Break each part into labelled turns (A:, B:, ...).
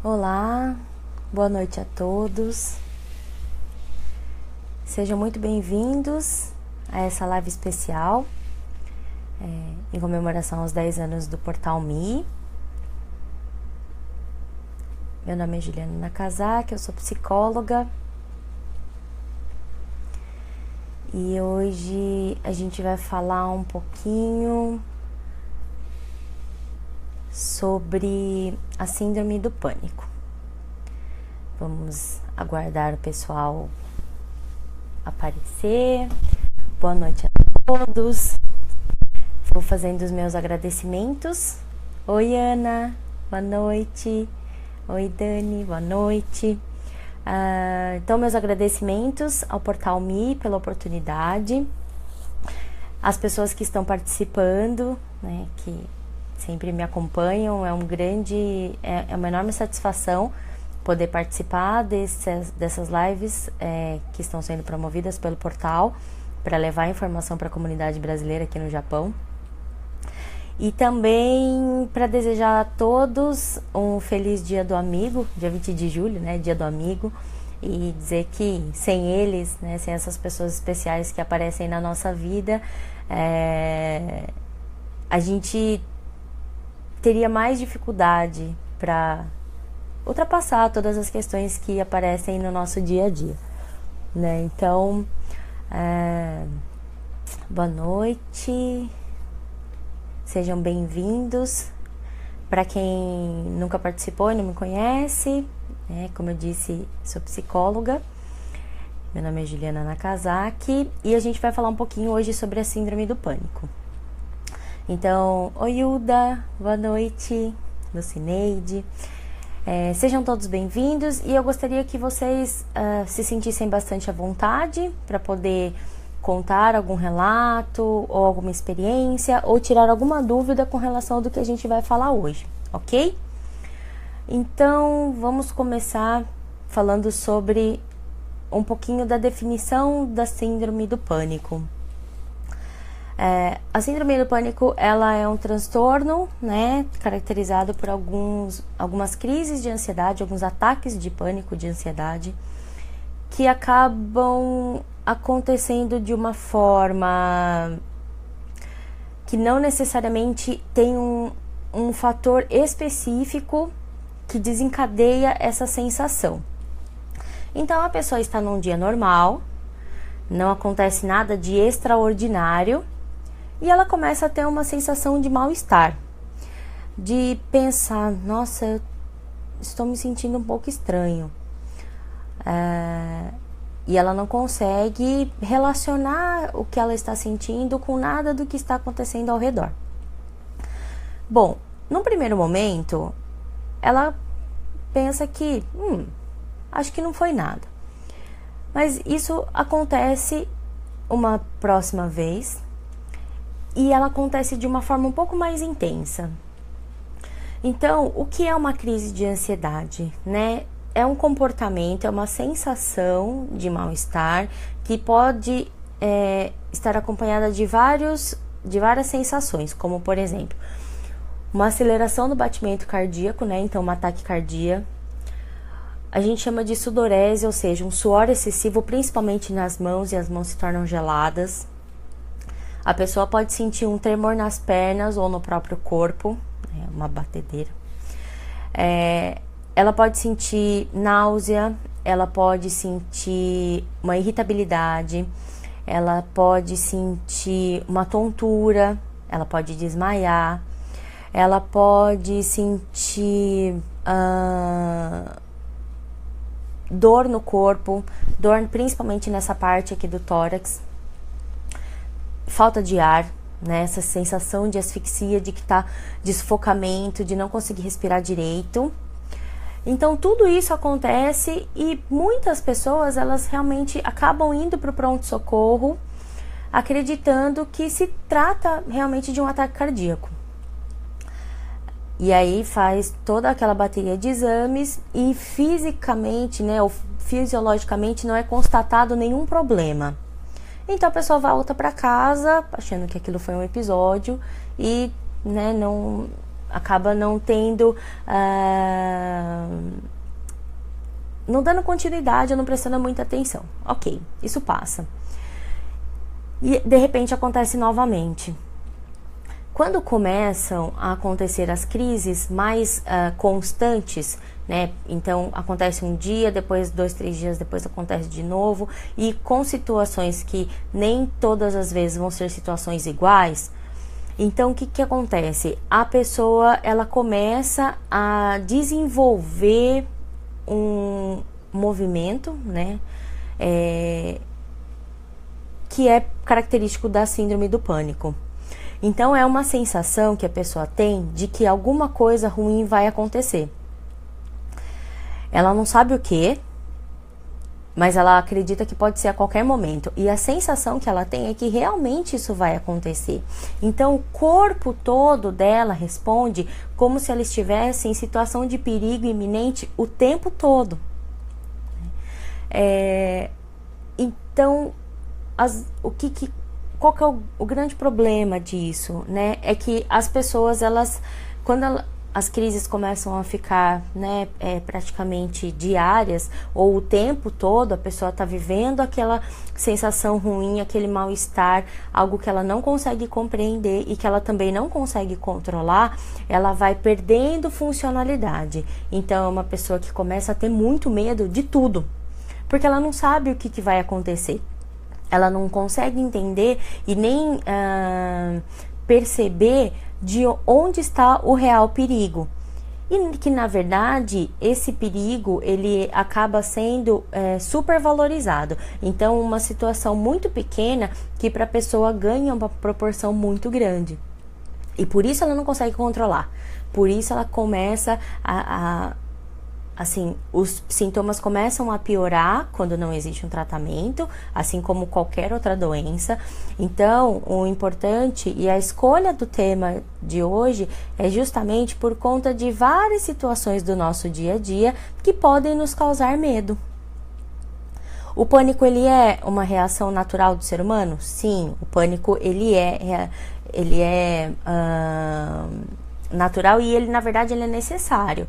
A: Olá, boa noite a todos. Sejam muito bem-vindos a essa live especial em comemoração aos 10 anos do Portal Me. Meu nome é Juliana Nakazaki, eu sou psicóloga e hoje a gente vai falar um pouquinho sobre a síndrome do pânico. Vamos aguardar o pessoal aparecer. Boa noite a todos. Vou fazendo os meus agradecimentos. Oi, Ana, boa noite. Oi, Dani, boa noite. Então, meus agradecimentos ao Portal Me pela oportunidade, as pessoas que estão participando, né, que sempre me acompanham, é uma enorme satisfação poder participar dessas lives que estão sendo promovidas pelo portal para levar informação para a comunidade brasileira aqui no Japão. E também para desejar a todos um feliz Dia do Amigo, dia 20 de julho, né, Dia do Amigo, e dizer que sem eles, né, sem essas pessoas especiais que aparecem na nossa vida, a gente teria mais dificuldade para ultrapassar todas as questões que aparecem no nosso dia a dia, né? Então, boa noite, sejam bem-vindos. Para quem nunca participou e não me conhece, né, como eu disse, sou psicóloga, meu nome é Juliana Nakazaki e a gente vai falar um pouquinho hoje sobre a síndrome do pânico. Então, oi Hilda, boa noite, Lucineide, sejam todos bem-vindos e eu gostaria que vocês se sentissem bastante à vontade para poder contar algum relato ou alguma experiência ou tirar alguma dúvida com relação ao que a gente vai falar hoje, ok? Então, vamos começar falando sobre um pouquinho da definição da síndrome do pânico. A síndrome do pânico, ela é um transtorno, né, caracterizado por algumas crises de ansiedade, alguns ataques de pânico, de ansiedade, que acabam acontecendo de uma forma que não necessariamente tem um fator específico que desencadeia essa sensação. Então, a pessoa está num dia normal, não acontece nada de extraordinário, e ela começa a ter uma sensação de mal-estar, de pensar, nossa, eu estou me sentindo um pouco estranho. E ela não consegue relacionar o que ela está sentindo com nada do que está acontecendo ao redor. Bom, num primeiro momento, ela pensa que, acho que não foi nada. Mas isso acontece uma próxima vez e ela acontece de uma forma um pouco mais intensa. Então, o que é uma crise de ansiedade, né? É um comportamento, é uma sensação de mal-estar que pode estar acompanhada de várias sensações, como por exemplo, uma aceleração do batimento cardíaco, né? Então, uma taquicardia. A gente chama de sudorese, ou seja, um suor excessivo, principalmente nas mãos, e as mãos se tornam geladas. A pessoa pode sentir um tremor nas pernas ou no próprio corpo, uma batedeira. Ela pode sentir náusea, ela pode sentir uma irritabilidade, ela pode sentir uma tontura, ela pode desmaiar, ela pode sentir dor no corpo, dor principalmente nessa parte aqui do tórax, falta de ar, né? Essa sensação de asfixia, de sufocamento, de não conseguir respirar direito. Então, tudo isso acontece e muitas pessoas, elas realmente acabam indo para o pronto-socorro, acreditando que se trata realmente de um ataque cardíaco. E aí faz toda aquela bateria de exames e fisicamente, né, ou fisiologicamente não é constatado nenhum problema. Então a pessoa volta para casa achando que aquilo foi um episódio e, né, não acaba não tendo, não dando continuidade, ou não prestando muita atenção. Ok, isso passa. E de repente acontece novamente. Quando começam a acontecer as crises mais constantes, né? Então acontece um dia, depois 2, 3 dias depois acontece de novo, e com situações que nem todas as vezes vão ser situações iguais. Então o que acontece? A pessoa, ela começa a desenvolver um movimento, né? Que é característico da síndrome do pânico. Então é uma sensação que a pessoa tem de que alguma coisa ruim vai acontecer. Ela não sabe o que, mas ela acredita que pode ser a qualquer momento. E a sensação que ela tem é que realmente isso vai acontecer. Então o corpo todo dela responde como se ela estivesse em situação de perigo iminente o tempo todo. Então, qual que é o grande problema disso, né? É que as pessoas, quando as crises começam a ficar, né, praticamente diárias, ou o tempo todo a pessoa está vivendo aquela sensação ruim, aquele mal-estar, algo que ela não consegue compreender e que ela também não consegue controlar, ela vai perdendo funcionalidade. Então é uma pessoa que começa a ter muito medo de tudo, porque ela não sabe o que vai acontecer. Ela não consegue entender e nem perceber de onde está o real perigo. E que, na verdade, esse perigo, ele acaba sendo super valorizado. Então, uma situação muito pequena que para a pessoa ganha uma proporção muito grande. E por isso ela não consegue controlar. Por isso ela começa assim, os sintomas começam a piorar quando não existe um tratamento, assim como qualquer outra doença. Então, o importante e a escolha do tema de hoje é justamente por conta de várias situações do nosso dia a dia que podem nos causar medo. O pânico, ele é uma reação natural do ser humano? Sim, o pânico, ele é natural e ele, na verdade, ele é necessário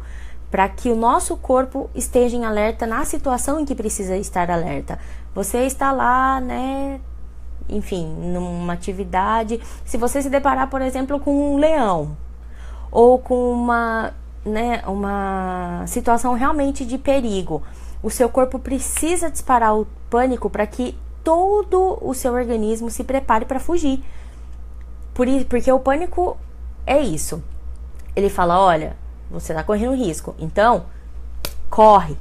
A: para que o nosso corpo esteja em alerta na situação em que precisa estar alerta. Você está lá, né, enfim, numa atividade, se você se deparar, por exemplo, com um leão, ou com uma situação realmente de perigo, o seu corpo precisa disparar o pânico para que todo o seu organismo se prepare para fugir. Porque o pânico é isso. Ele fala, olha, você está correndo risco, então corre.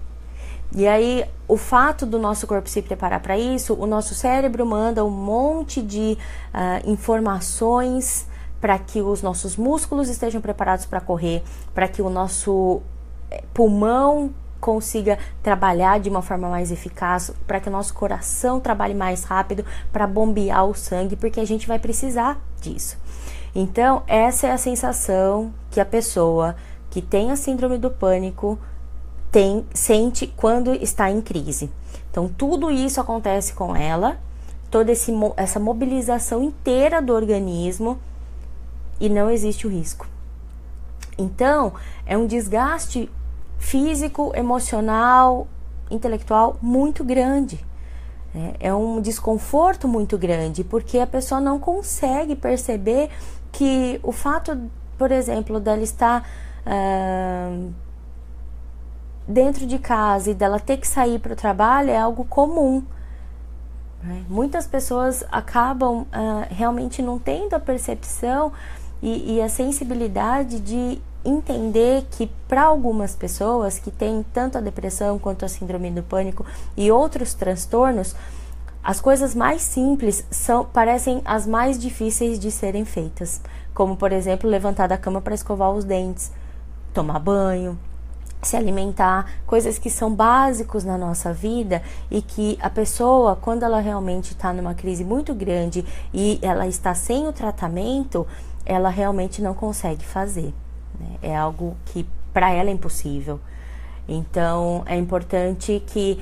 A: E aí, o fato do nosso corpo se preparar para isso, o nosso cérebro manda um monte de informações para que os nossos músculos estejam preparados para correr, para que o nosso pulmão consiga trabalhar de uma forma mais eficaz, para que o nosso coração trabalhe mais rápido, para bombear o sangue, porque a gente vai precisar disso. Então, essa é a sensação que a pessoa que tem a síndrome do pânico sente quando está em crise. Então, tudo isso acontece com ela, toda essa mobilização inteira do organismo, e não existe o risco. Então, é um desgaste físico, emocional, intelectual muito grande. É um desconforto muito grande, porque a pessoa não consegue perceber que o fato, por exemplo, dela estar dentro de casa e dela ter que sair para o trabalho é algo comum. Muitas pessoas acabam realmente não tendo a percepção e a sensibilidade de entender que para algumas pessoas que têm tanto a depressão quanto a síndrome do pânico e outros transtornos, as coisas mais simples parecem as mais difíceis de serem feitas, como, por exemplo, levantar da cama para escovar os dentes, tomar banho, se alimentar, coisas que são básicos na nossa vida e que a pessoa, quando ela realmente está numa crise muito grande e ela está sem o tratamento, ela realmente não consegue fazer, né? É algo que para ela é impossível. Então, é importante que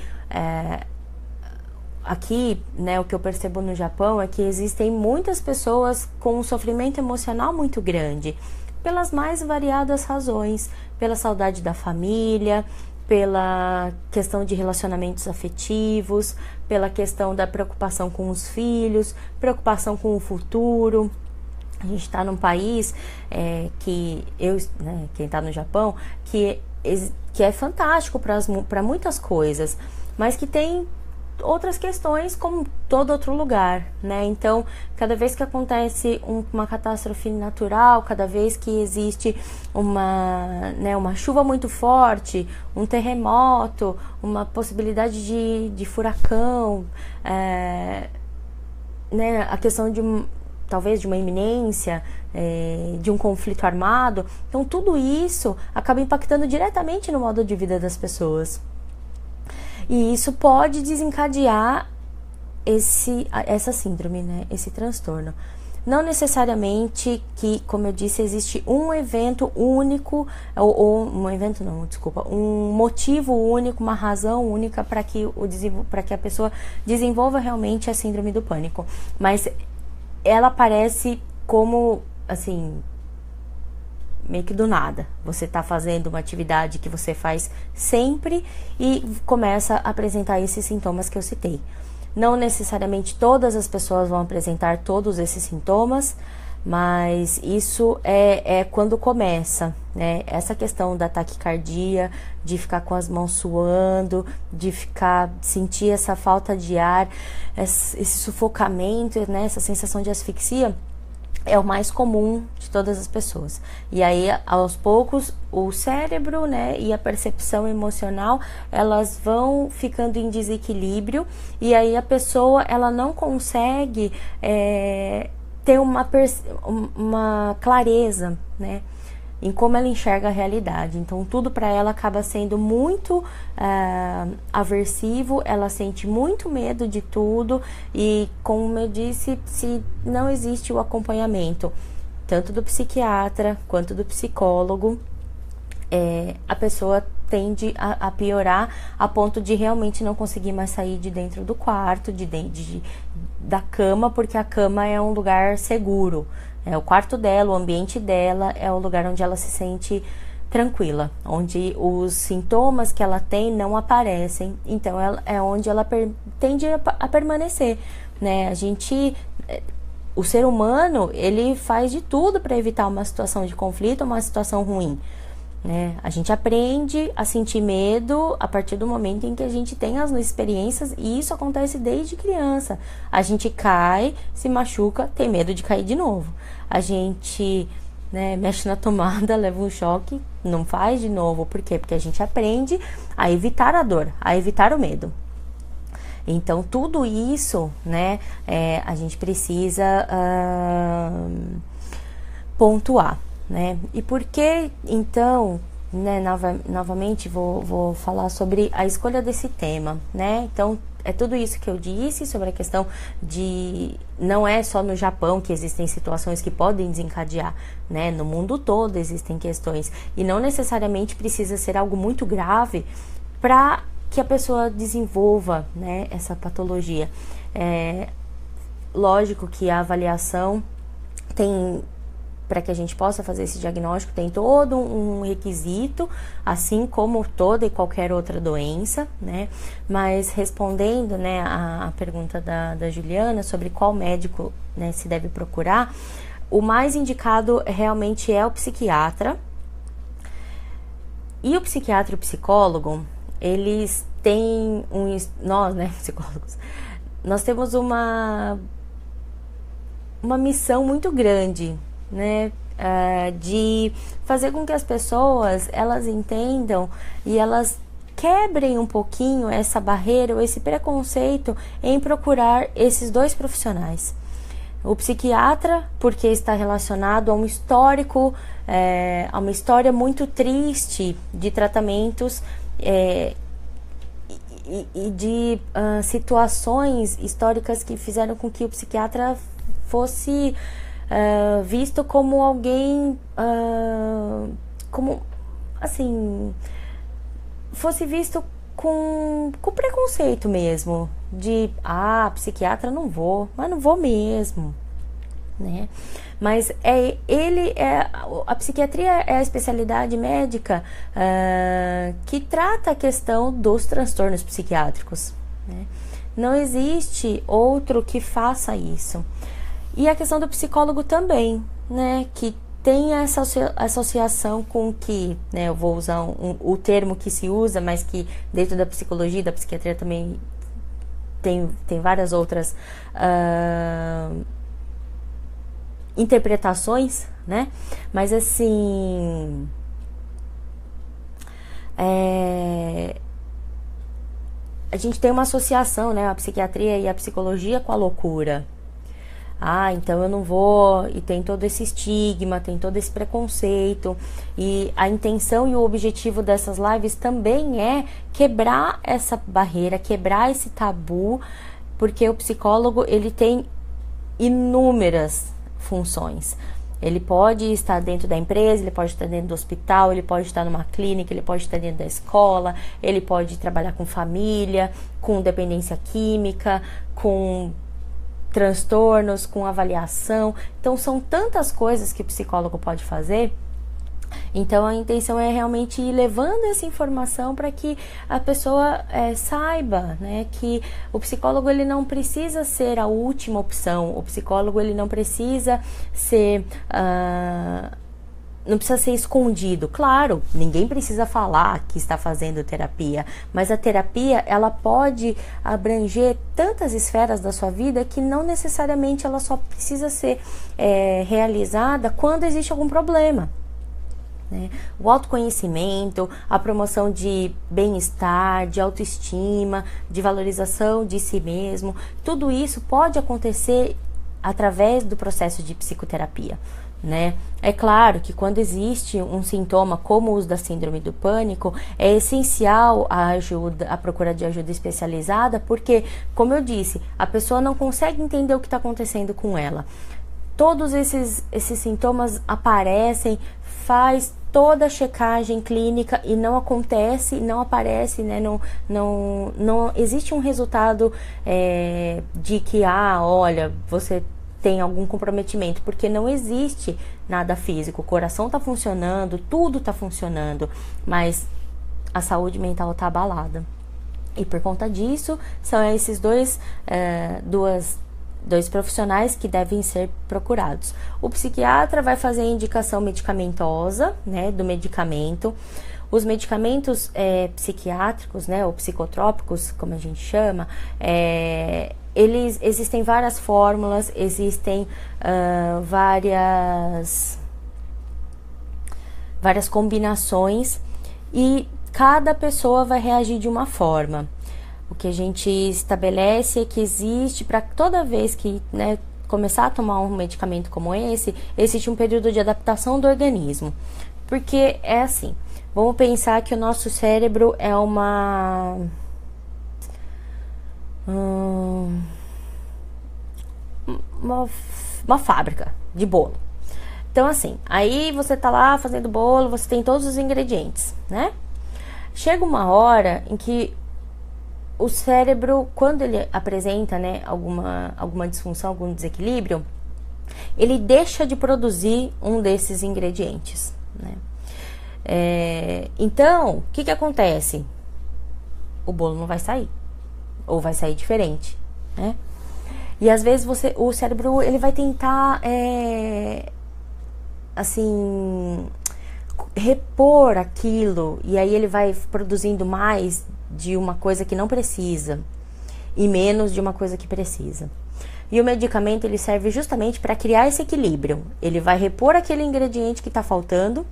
A: aqui, né, o que eu percebo no Japão é que existem muitas pessoas com um sofrimento emocional muito grande, pelas mais variadas razões, pela saudade da família, pela questão de relacionamentos afetivos, pela questão da preocupação com os filhos, preocupação com o futuro. A gente está num país quem está no Japão, que é fantástico para muitas coisas, mas que tem outras questões como todo outro lugar, né? Então, cada vez que acontece uma catástrofe natural, cada vez que existe uma chuva muito forte, um terremoto, uma possibilidade de furacão, a questão talvez de uma iminência, de um conflito armado, então tudo isso acaba impactando diretamente no modo de vida das pessoas. E isso pode desencadear essa síndrome, né? Esse transtorno. Não necessariamente que, como eu disse, existe um evento único, um motivo único, uma razão única para que a pessoa desenvolva realmente a síndrome do pânico. Mas ela aparece como, assim, meio que do nada. Você está fazendo uma atividade que você faz sempre e começa a apresentar esses sintomas que eu citei. Não necessariamente todas as pessoas vão apresentar todos esses sintomas, mas isso é quando começa, né? Essa questão da taquicardia, de ficar com as mãos suando, sentir essa falta de ar, esse sufocamento, né? Essa sensação de asfixia, é o mais comum de todas as pessoas. E aí, aos poucos, o cérebro, né, e a percepção emocional, elas vão ficando em desequilíbrio, e aí a pessoa, ela não consegue ter uma clareza, né, em como ela enxerga a realidade. Então, tudo para ela acaba sendo muito aversivo, ela sente muito medo de tudo, e, como eu disse, se não existe o acompanhamento, tanto do psiquiatra quanto do psicólogo, a pessoa tende a piorar a ponto de realmente não conseguir mais sair de dentro do quarto, da cama, porque a cama é um lugar seguro. É o quarto dela, o ambiente dela, é o lugar onde ela se sente tranquila, onde os sintomas que ela tem não aparecem, então é onde ela tende a permanecer, né? O ser humano, ele faz de tudo para evitar uma situação de conflito, uma situação ruim, né? A gente aprende a sentir medo a partir do momento em que a gente tem as experiências, e isso acontece desde criança. A gente cai, se machuca, tem medo de cair de novo. A gente, né, mexe na tomada, leva um choque, não faz de novo. Por quê? Porque a gente aprende a evitar a dor, a evitar o medo. Então, tudo isso, né, a gente precisa pontuar, né? E por que, então, né, novamente vou falar sobre a escolha desse tema, né? Então, é tudo isso que eu disse sobre a questão de... Não é só no Japão que existem situações que podem desencadear, né? No mundo todo existem questões. E não necessariamente precisa ser algo muito grave para que a pessoa desenvolva, né, essa patologia. Lógico que a avaliação tem... Para que a gente possa fazer esse diagnóstico, tem todo um requisito, assim como toda e qualquer outra doença, né? Mas respondendo, né, a pergunta da Juliana sobre qual médico, né, se deve procurar, o mais indicado realmente é o psiquiatra. E o psiquiatra e o psicólogo, eles têm nós, né, psicólogos, nós temos uma missão muito grande, né, de fazer com que as pessoas, elas entendam e elas quebrem um pouquinho essa barreira ou esse preconceito em procurar esses dois profissionais. O psiquiatra, porque está relacionado a um histórico, a uma história muito triste de tratamentos e de situações históricas que fizeram com que o psiquiatra fosse visto como alguém, como, assim, fosse visto com preconceito mesmo, de, psiquiatra não vou, mas não vou mesmo, né? Mas a psiquiatria é a especialidade médica que trata a questão dos transtornos psiquiátricos, né? Não existe outro que faça isso. E a questão do psicólogo também, né? Que tem essa associação com que, né? Eu vou usar o termo que se usa, mas que dentro da psicologia e da psiquiatria também tem várias outras interpretações, né? Mas assim, a gente tem uma associação, né? A psiquiatria e a psicologia com a loucura. Então eu não vou, e tem todo esse estigma, tem todo esse preconceito, e a intenção e o objetivo dessas lives também é quebrar essa barreira, quebrar esse tabu, porque o psicólogo, ele tem inúmeras funções. Ele pode estar dentro da empresa, ele pode estar dentro do hospital, ele pode estar numa clínica, ele pode estar dentro da escola, ele pode trabalhar com família, com dependência química, com transtornos, com avaliação. Então são tantas coisas que o psicólogo pode fazer. Então a intenção é realmente ir levando essa informação para que a pessoa saiba, né, que o psicólogo, ele não precisa ser a última opção. O psicólogo, ele não precisa ser não precisa ser escondido. Claro, ninguém precisa falar que está fazendo terapia, mas a terapia, ela pode abranger tantas esferas da sua vida que não necessariamente ela só precisa ser realizada quando existe algum problema, né? O autoconhecimento, a promoção de bem-estar, de autoestima, de valorização de si mesmo, tudo isso pode acontecer através do processo de psicoterapia, né? É claro que quando existe um sintoma como o uso da síndrome do pânico, é essencial a procura de ajuda especializada, porque, como eu disse, a pessoa não consegue entender o que está acontecendo com ela. Todos esses sintomas aparecem, faz toda a checagem clínica e não acontece, não aparece, né? Não existe um resultado de que, olha, você tem algum comprometimento, porque não existe nada físico. O coração está funcionando, tudo está funcionando, mas a saúde mental está abalada. E por conta disso, são esses dois profissionais que devem ser procurados. O psiquiatra vai fazer a indicação medicamentosa, né, do medicamento. Os medicamentos psiquiátricos, né, ou psicotrópicos, como a gente chama, existem várias fórmulas, existem várias combinações, e cada pessoa vai reagir de uma forma. O que a gente estabelece é que existe, para toda vez que, né, começar a tomar um medicamento como esse, existe um período de adaptação do organismo. Porque é assim, vamos pensar que o nosso cérebro é uma fábrica de bolo. Então assim, aí você tá lá fazendo bolo, você tem todos os ingredientes, né? Chega uma hora em que o cérebro, quando ele apresenta, né, alguma disfunção, algum desequilíbrio, ele deixa de produzir um desses ingredientes, né? Então, o que acontece? O bolo não vai sair, ou vai sair diferente, né? E às vezes o cérebro, ele vai tentar assim, repor aquilo, e aí ele vai produzindo mais de uma coisa que não precisa e menos de uma coisa que precisa. E o medicamento, ele serve justamente para criar esse equilíbrio. Ele vai repor aquele ingrediente que está faltando,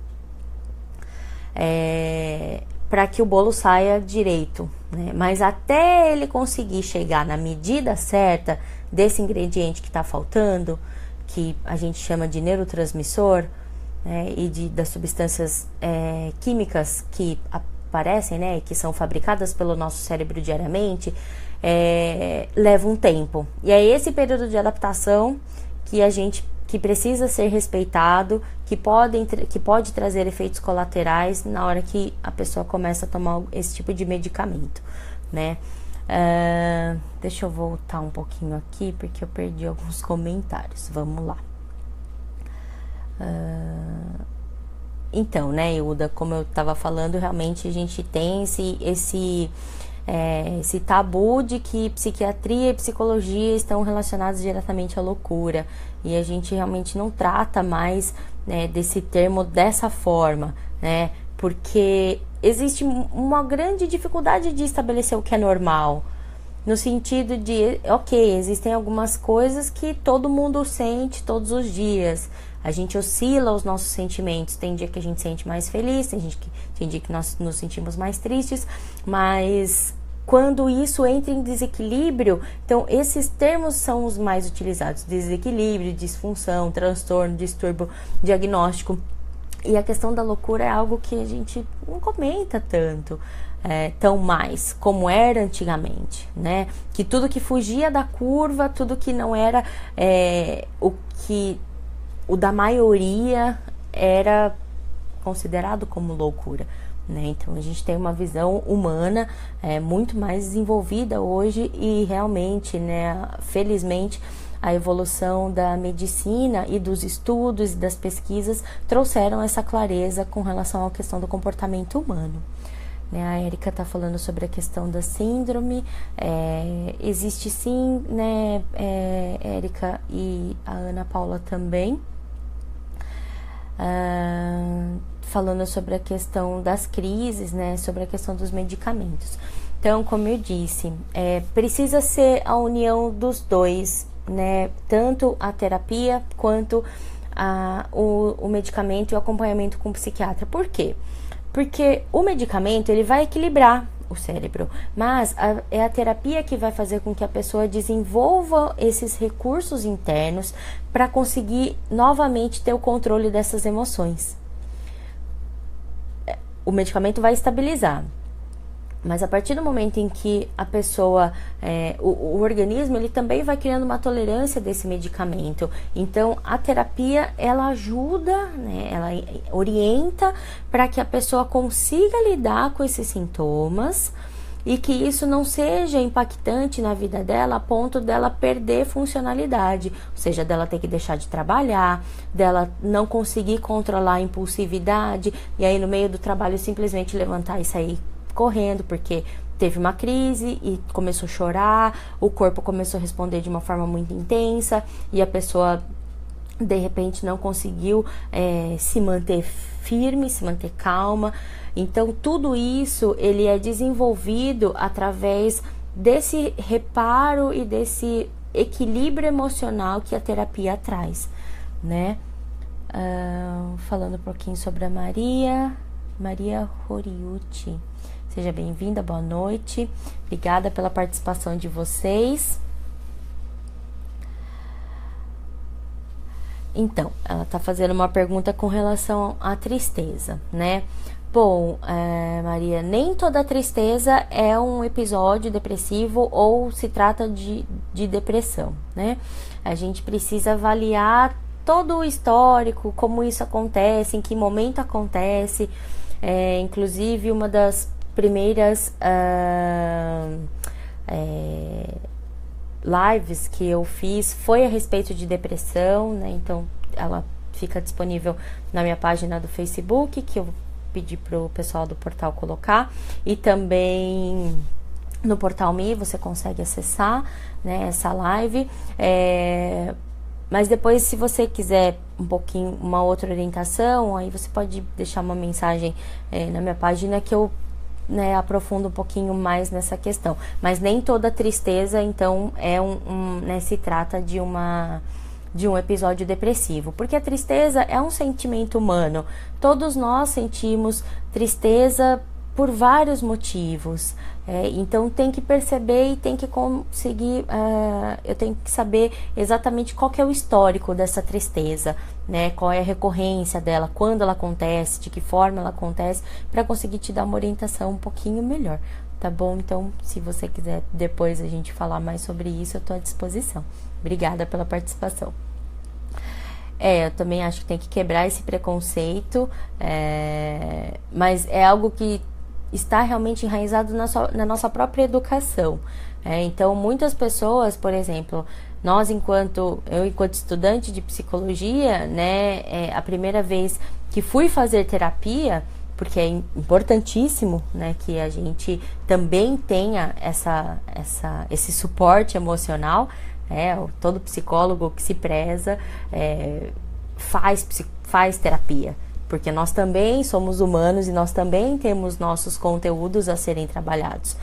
A: para que o bolo saia direito, né? Mas até ele conseguir chegar na medida certa desse ingrediente que está faltando, que a gente chama de neurotransmissor, né, e das substâncias químicas que aparecem, né, que são fabricadas pelo nosso cérebro diariamente, leva um tempo. E é esse período de adaptação que precisa ser respeitado, que pode trazer efeitos colaterais na hora que a pessoa começa a tomar esse tipo de medicamento, né? Deixa eu voltar um pouquinho aqui, porque eu perdi alguns comentários. Vamos lá. Então, né, Ilda, como eu estava falando, realmente a gente tem esse tabu de que psiquiatria e psicologia estão relacionados diretamente à loucura, e a gente realmente não trata mais, né, desse termo dessa forma, né, porque existe uma grande dificuldade de estabelecer o que é normal, no sentido de, ok, existem algumas coisas que todo mundo sente todos os dias. A gente oscila os nossos sentimentos. Tem dia que a gente sente mais feliz, tem dia que nós nos sentimos mais tristes, mas quando isso entra em desequilíbrio, então esses termos são os mais utilizados: desequilíbrio, disfunção, transtorno, distúrbio diagnóstico. E a questão da loucura é algo que a gente não comenta tanto, tão mais como era antigamente, né? Que tudo que fugia da curva, tudo que não era o da maioria era considerado como loucura, né? Então a gente tem uma visão humana muito mais desenvolvida hoje, e realmente, né, felizmente, a evolução da medicina e dos estudos e das pesquisas trouxeram essa clareza com relação à questão do comportamento humano. A Érica está falando sobre a questão da síndrome. Existe sim, né, Érica, e a Ana Paula também, falando sobre a questão das crises, né, sobre a questão dos medicamentos. Então, como eu disse, precisa ser a união dos dois, né, tanto a terapia quanto o medicamento e o acompanhamento com o psiquiatra. Por quê? Porque o medicamento, ele vai equilibrar o cérebro, mas é a terapia que vai fazer com que a pessoa desenvolva esses recursos internos para conseguir novamente ter o controle dessas emoções. O medicamento vai estabilizar, mas a partir do momento em que a pessoa, o organismo, ele também vai criando uma tolerância desse medicamento. Então, a terapia, ela ajuda, né, ela orienta para que a pessoa consiga lidar com esses sintomas e que isso não seja impactante na vida dela a ponto dela perder funcionalidade, ou seja, dela ter que deixar de trabalhar, dela não conseguir controlar a impulsividade e aí no meio do trabalho simplesmente levantar e sair correndo porque teve uma crise e começou a chorar, o corpo começou a responder de uma forma muito intensa e a pessoa de repente não conseguiu se manter firme, se manter calma. Então tudo isso ele é desenvolvido através desse reparo e desse equilíbrio emocional que a terapia traz, né? Falando um pouquinho sobre a Maria Horiuchi. Seja bem-vinda, boa noite. Obrigada pela participação de vocês. Então, ela está fazendo uma pergunta com relação à tristeza, né? Bom, Maria, nem toda tristeza é um episódio depressivo ou se trata de depressão, né? A gente precisa avaliar todo o histórico, como isso acontece, em que momento acontece. Inclusive, uma das primeiras lives que eu fiz foi a respeito de depressão, né? Então ela fica disponível na minha página do Facebook, que eu pedi pro pessoal do portal colocar, e também no Portal Me você consegue acessar, né, essa live. Mas depois, se você quiser um pouquinho, uma outra orientação, aí você pode deixar uma mensagem na minha página que eu, né, aprofundo um pouquinho mais nessa questão. Mas nem toda tristeza, então, né, se trata de um episódio depressivo, porque a tristeza é um sentimento humano. Todos nós sentimos tristeza por vários motivos. Então tem que perceber e tem que conseguir, eu tenho que saber exatamente qual que é o histórico dessa tristeza, né? Qual é a recorrência dela, quando ela acontece, de que forma ela acontece, para conseguir te dar uma orientação um pouquinho melhor, tá bom? Então, se você quiser depois a gente falar mais sobre isso, eu tô à disposição. Obrigada pela participação. Eu também acho que tem que quebrar esse preconceito, mas é algo que está realmente enraizado na nossa própria educação. Então, muitas pessoas, por exemplo, Eu enquanto estudante de psicologia, né, a primeira vez que fui fazer terapia, porque é importantíssimo, né, que a gente também tenha esse suporte emocional, todo psicólogo que se preza faz terapia, porque nós também somos humanos e nós também temos nossos conteúdos a serem trabalhados.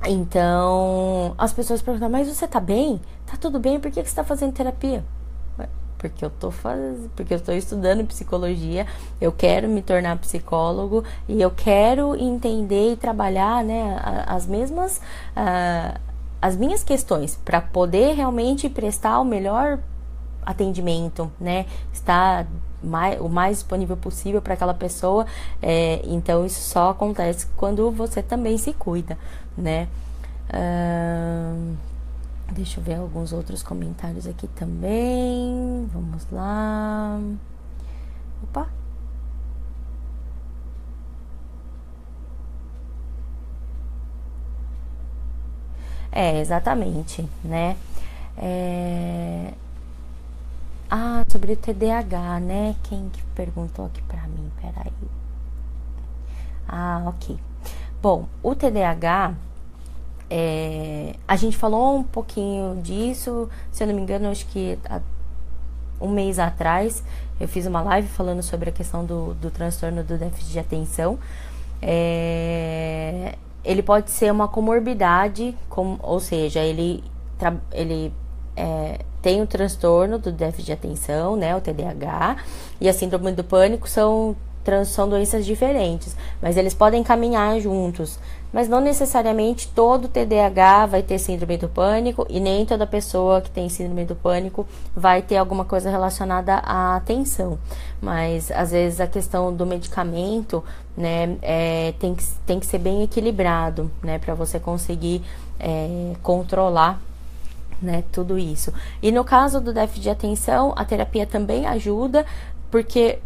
A: Então, as pessoas perguntam, mas você tá bem? Tá tudo bem? Por que você tá fazendo terapia? Porque eu estou estudando psicologia, eu quero me tornar psicólogo e eu quero entender e trabalhar, né, as minhas questões para poder realmente prestar o melhor atendimento, né, estar o mais disponível possível para aquela pessoa. Então isso só acontece quando você também se cuida, né? Deixa eu ver alguns outros comentários aqui também. Vamos lá. Opa. Exatamente, né? Sobre o TDAH, né? Quem que perguntou aqui pra mim? Peraí. Ok. Bom, o TDAH, a gente falou um pouquinho disso, se eu não me engano, acho que há um mês atrás eu fiz uma live falando sobre a questão do transtorno do déficit de atenção. Ele pode ser uma comorbidade, ou seja, ele tem o transtorno do déficit de atenção, né, o TDAH, e a síndrome do pânico são doenças diferentes, mas eles podem caminhar juntos. Mas não necessariamente todo TDAH vai ter síndrome do pânico e nem toda pessoa que tem síndrome do pânico vai ter alguma coisa relacionada à atenção. Mas às vezes a questão do medicamento, né, tem que ser bem equilibrado, né, para você conseguir controlar, né, tudo isso. E no caso do déficit de atenção, a terapia também ajuda, porque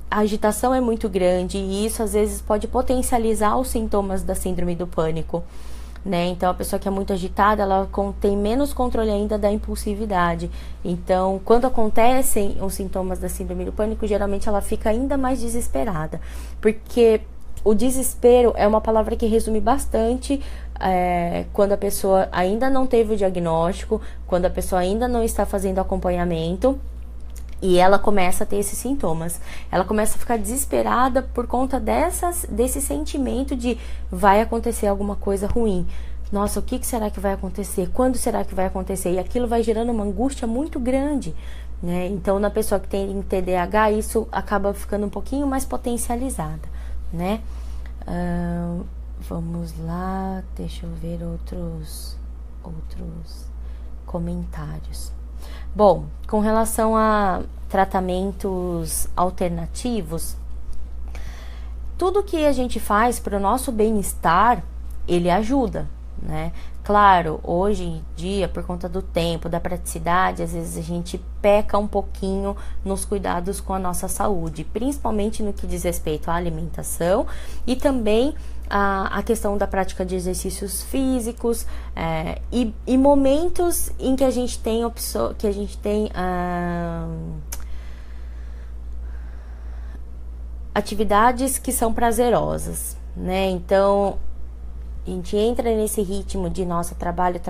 A: a agitação é muito grande e isso às vezes pode potencializar os sintomas da síndrome do pânico, né? Então a pessoa que é muito agitada, ela tem menos controle ainda da impulsividade. Então, quando acontecem os sintomas da síndrome do pânico, geralmente ela fica ainda mais desesperada, porque o desespero é uma palavra que resume bastante quando a pessoa ainda não teve o diagnóstico, quando a pessoa ainda não está fazendo acompanhamento e ela começa a ter esses sintomas. Ela começa a ficar desesperada por conta desse sentimento de vai acontecer alguma coisa ruim. Nossa, o que será que vai acontecer? Quando será que vai acontecer? E aquilo vai gerando uma angústia muito grande, né? Então, na pessoa que tem TDAH, isso acaba ficando um pouquinho mais potencializada, né? Vamos lá, deixa eu ver outros comentários. Bom, com relação a tratamentos alternativos, tudo que a gente faz para o nosso bem-estar, ele ajuda, né? Claro, hoje em dia, por conta do tempo, da praticidade, às vezes a gente peca um pouquinho nos cuidados com a nossa saúde, principalmente no que diz respeito à alimentação e também a questão da prática de exercícios físicos e momentos em que a gente tem atividades que são prazerosas, né? Então a gente entra nesse ritmo de nossa, trabalho,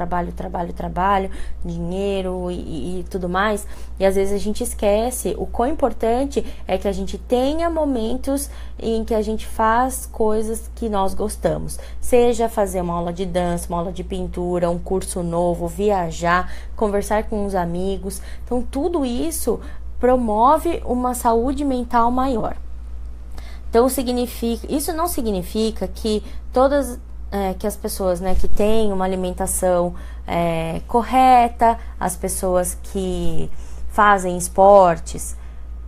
A: dinheiro e tudo mais, e às vezes a gente esquece o quão importante é que a gente tenha momentos em que a gente faz coisas que nós gostamos, seja fazer uma aula de dança, uma aula de pintura, um curso novo, viajar, conversar com os amigos. Então tudo isso promove uma saúde mental maior. Então isso não significa que que as pessoas, né, que têm uma alimentação correta, as pessoas que fazem esportes,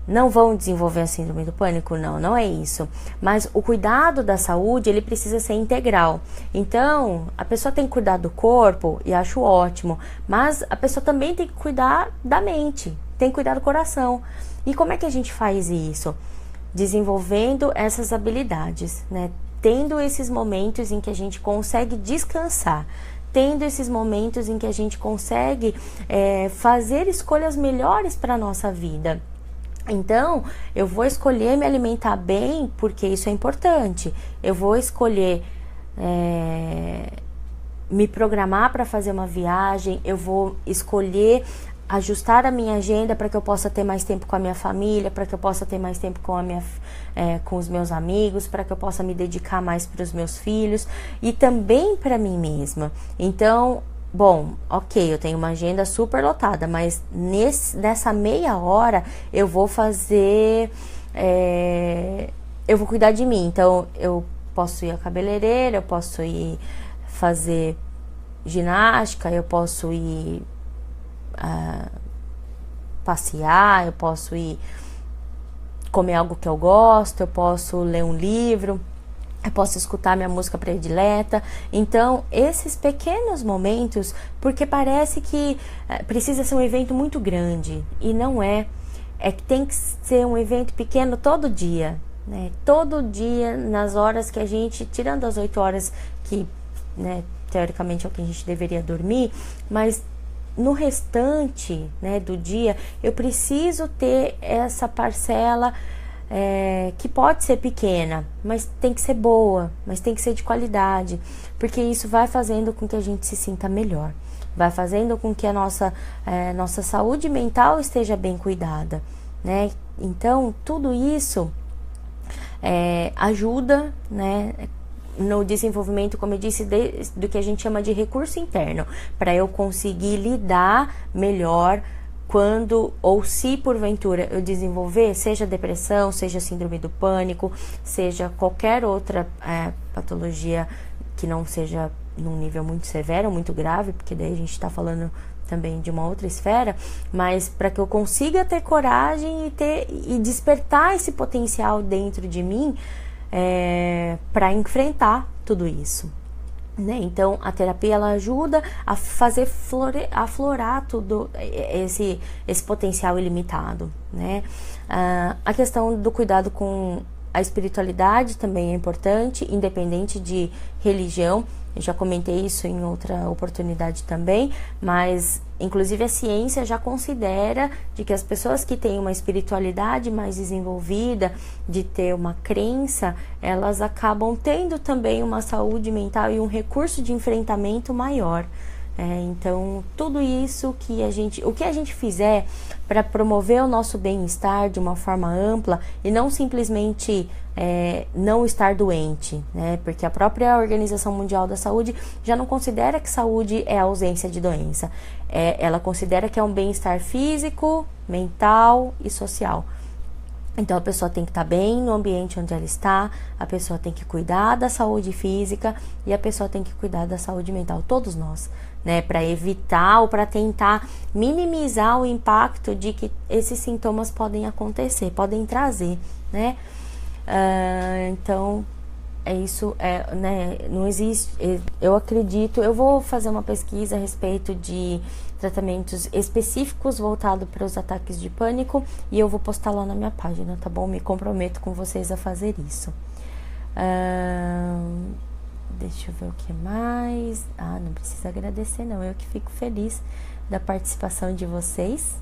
A: não vão desenvolver a síndrome do pânico. Não é isso. Mas o cuidado da saúde, ele precisa ser integral. Então, a pessoa tem que cuidar do corpo, e acho ótimo, mas a pessoa também tem que cuidar da mente, tem que cuidar do coração. E como é que a gente faz isso? Desenvolvendo essas habilidades, né? Tendo esses momentos em que a gente consegue descansar, tendo esses momentos em que a gente consegue fazer escolhas melhores para a nossa vida. Então, eu vou escolher me alimentar bem porque isso é importante. Eu vou escolher me programar para fazer uma viagem. Eu vou escolher ajustar a minha agenda para que eu possa ter mais tempo com a minha família, para que eu possa ter mais tempo com os meus amigos, para que eu possa me dedicar mais para os meus filhos e também para mim mesma. Então, bom, ok, eu tenho uma agenda super lotada, mas nessa meia hora eu vou fazer, eu vou cuidar de mim. Então, eu posso ir à cabeleireira, eu posso ir fazer ginástica, eu posso ir passear, eu posso ir comer algo que eu gosto, eu posso ler um livro, eu posso escutar minha música predileta. Então, esses pequenos momentos, porque parece que precisa ser um evento muito grande, e não é que tem que ser um evento pequeno todo dia, né? Todo dia, nas horas que a gente, tirando as 8 horas que, né, teoricamente é o que a gente deveria dormir, mas no restante, né, do dia, eu preciso ter essa parcela que pode ser pequena, mas tem que ser boa, mas tem que ser de qualidade, porque isso vai fazendo com que a gente se sinta melhor, vai fazendo com que a nossa saúde mental esteja bem cuidada, né? Então, tudo isso ajuda, né, no desenvolvimento, como eu disse, do que a gente chama de recurso interno, para eu conseguir lidar melhor quando, ou se porventura eu desenvolver, seja depressão, seja síndrome do pânico, seja qualquer outra patologia que não seja num nível muito severo, muito grave, porque daí a gente está falando também de uma outra esfera, mas para que eu consiga ter coragem e despertar esse potencial dentro de mim, para enfrentar tudo isso, né? Então, a terapia, ela ajuda a fazer aflorar tudo esse potencial ilimitado, né? A questão do cuidado com a espiritualidade também é importante, independente de religião. Eu já comentei isso em outra oportunidade também, mas inclusive a ciência já considera de que as pessoas que têm uma espiritualidade mais desenvolvida, de ter uma crença, elas acabam tendo também uma saúde mental e um recurso de enfrentamento maior. Então, tudo isso o que a gente fizer para promover o nosso bem-estar de uma forma ampla e não simplesmente não estar doente, né? Porque a própria Organização Mundial da Saúde já não considera que saúde é a ausência de doença. Ela considera que é um bem-estar físico, mental e social. Então, a pessoa tem que estar bem no ambiente onde ela está, a pessoa tem que cuidar da saúde física e a pessoa tem que cuidar da saúde mental, todos nós, né? Para evitar ou para tentar minimizar o impacto de que esses sintomas podem acontecer, podem trazer, né? Então, isso, né? Não existe, eu acredito, eu vou fazer uma pesquisa a respeito de tratamentos específicos voltados para os ataques de pânico e eu vou postar lá na minha página, tá bom? Me comprometo com vocês a fazer isso. Deixa eu ver o que mais. Não precisa agradecer não, eu que fico feliz da participação de vocês.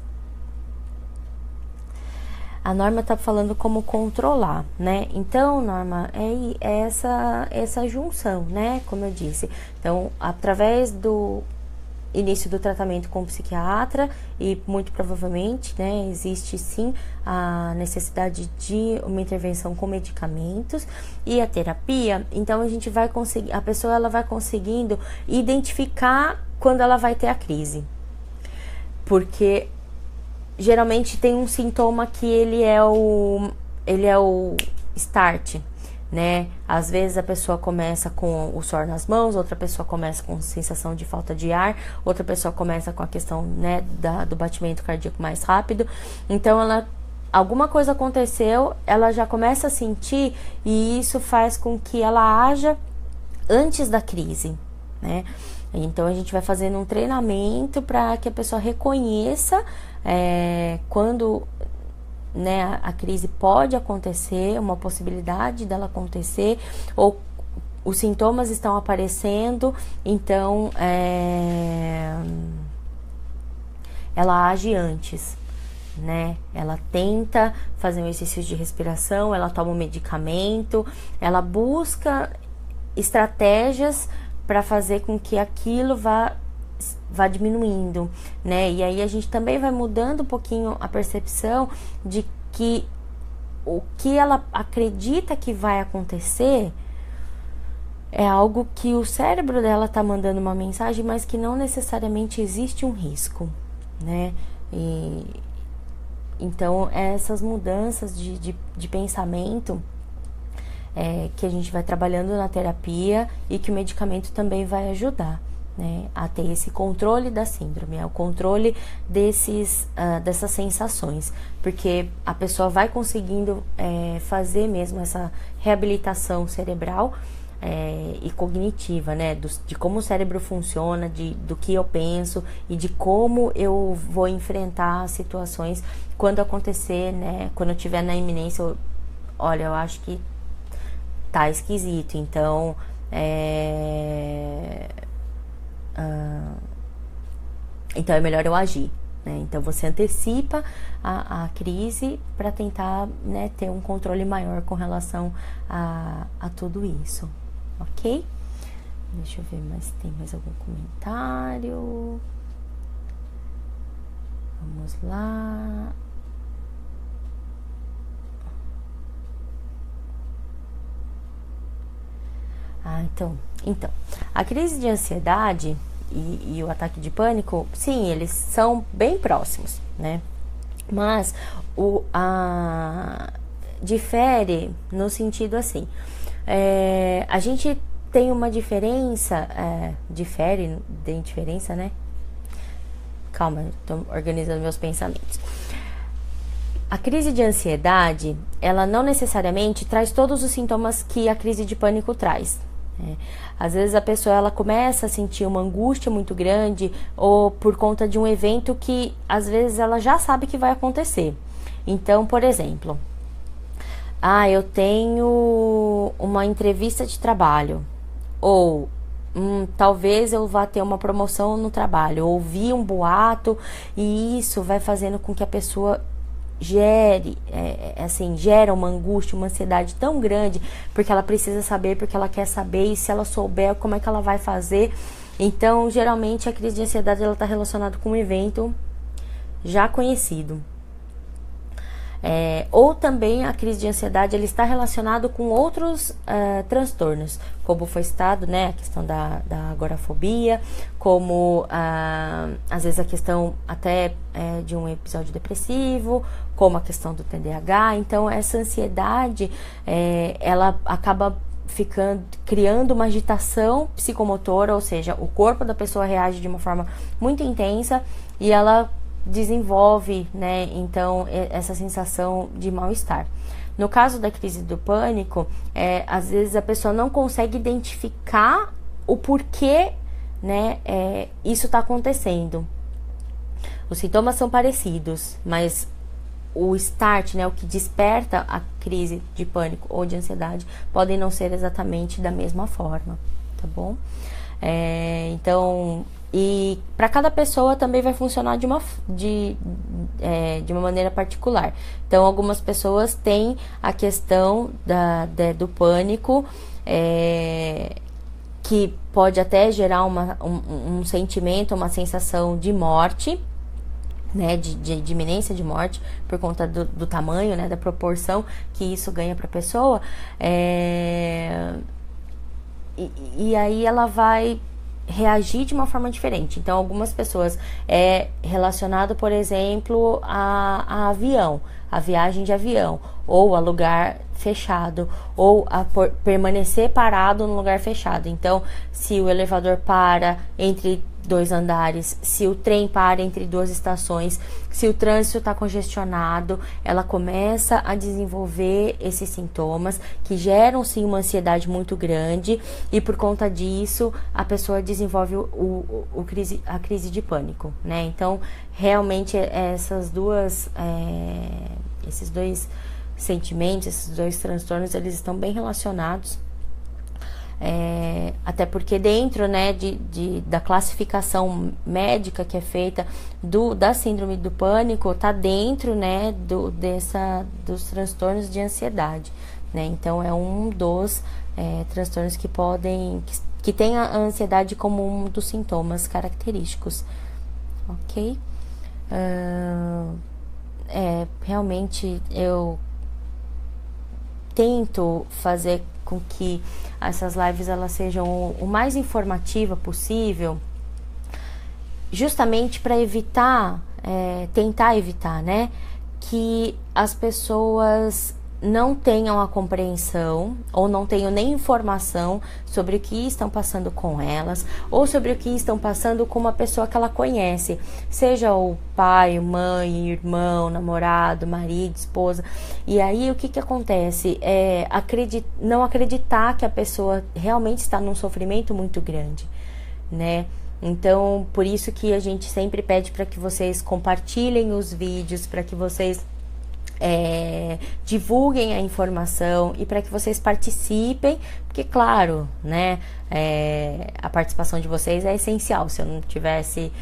A: A Norma tá falando como controlar, né? Então, Norma, é essa junção, né? Como eu disse. Então, através do início do tratamento com o psiquiatra e muito provavelmente, né, existe sim a necessidade de uma intervenção com medicamentos e a terapia. Então, a pessoa ela vai conseguindo identificar quando ela vai ter a crise. Porque geralmente tem um sintoma que ele é o start, né? Às vezes a pessoa começa com o suor nas mãos, outra pessoa começa com sensação de falta de ar, outra pessoa começa com a questão, né, do batimento cardíaco mais rápido. Então, alguma coisa aconteceu, ela já começa a sentir e isso faz com que ela haja antes da crise, né? Então, a gente vai fazendo um treinamento para que a pessoa reconheça quando, né, a crise pode acontecer, uma possibilidade dela acontecer, ou os sintomas estão aparecendo, então ela age antes, né? Ela tenta fazer um exercício de respiração, ela toma um medicamento, ela busca estratégias para fazer com que aquilo vá diminuindo, né? E aí a gente também vai mudando um pouquinho a percepção de que o que ela acredita que vai acontecer é algo que o cérebro dela tá mandando uma mensagem, mas que não necessariamente existe um risco, né? E então essas mudanças de pensamento que a gente vai trabalhando na terapia e que o medicamento também vai ajudar, né, a ter esse controle da síndrome, o controle dessas sensações, porque a pessoa vai conseguindo fazer mesmo essa reabilitação cerebral e cognitiva, né, de como o cérebro funciona, do que eu penso e de como eu vou enfrentar situações quando acontecer, né, quando eu estiver na iminência, olha, eu acho que tá esquisito, então então é melhor eu agir, né? Então você antecipa a crise para tentar, né, ter um controle maior com relação a tudo isso, ok? Deixa eu ver, mas tem mais algum comentário? Vamos lá. Então, a crise de ansiedade e o ataque de pânico, sim, eles são bem próximos, né? Mas difere no sentido assim, a gente tem uma diferença, difere de diferença, né? Calma, estou organizando meus pensamentos. A crise de ansiedade, ela não necessariamente traz todos os sintomas que a crise de pânico traz. Às vezes a pessoa ela começa a sentir uma angústia muito grande ou por conta de um evento que às vezes ela já sabe que vai acontecer. Então, por exemplo, eu tenho uma entrevista de trabalho, ou talvez eu vá ter uma promoção no trabalho, ouvi um boato e isso vai fazendo com que a pessoa gera uma angústia, uma ansiedade tão grande, porque ela precisa saber, porque ela quer saber, e se ela souber, como é que ela vai fazer. Então, geralmente, a crise de ansiedade ela está relacionada com um evento já conhecido. Ou também a crise de ansiedade ele está relacionado com outros transtornos, como foi citado, né, a questão da agorafobia, como às vezes a questão até de um episódio depressivo, como a questão do TDAH. Então essa ansiedade ela acaba criando uma agitação psicomotora, ou seja, o corpo da pessoa reage de uma forma muito intensa e ela desenvolve, né, então essa sensação de mal-estar. No caso da crise do pânico, às vezes a pessoa não consegue identificar o porquê, né, isso está acontecendo. Os sintomas são parecidos, mas o start, né, o que desperta a crise de pânico ou de ansiedade podem não ser exatamente da mesma forma, tá bom? Então, e para cada pessoa também vai funcionar de uma maneira particular. Então, algumas pessoas têm a questão do pânico, que pode até gerar um sentimento, uma sensação de morte, né, de iminência de morte, por conta do tamanho, né, da proporção que isso ganha para a pessoa. E aí ela vai reagir de uma forma diferente. Então, algumas pessoas relacionado, por exemplo, a avião, a viagem de avião, ou a lugar fechado, ou a permanecer parado no lugar fechado. Então, se o elevador para entre 2 andares, se o trem para entre 2 estações, se o trânsito está congestionado, ela começa a desenvolver esses sintomas que geram sim uma ansiedade muito grande, e por conta disso a pessoa desenvolve a crise de pânico, né? Então realmente esses dois sentimentos, esses dois transtornos, eles estão bem relacionados. Até porque dentro, né, da classificação médica que é feita da síndrome do pânico, tá dentro, né, dos transtornos de ansiedade, né? Então é um dos transtornos que tem a ansiedade como um dos sintomas característicos, ok? Realmente eu tento fazer com que essas lives elas sejam o mais informativa possível, justamente para tentar evitar, né, que as pessoas não tenham a compreensão ou não tenham nem informação sobre o que estão passando com elas ou sobre o que estão passando com uma pessoa que ela conhece, seja o pai, mãe, irmão, namorado, marido, esposa. E aí o que acontece? Não acreditar que a pessoa realmente está num sofrimento muito grande, né? Então, por isso que a gente sempre pede para que vocês compartilhem os vídeos, para que vocês divulguem a informação e para que vocês participem, porque claro, né, a participação de vocês é essencial. Se eu não tivesse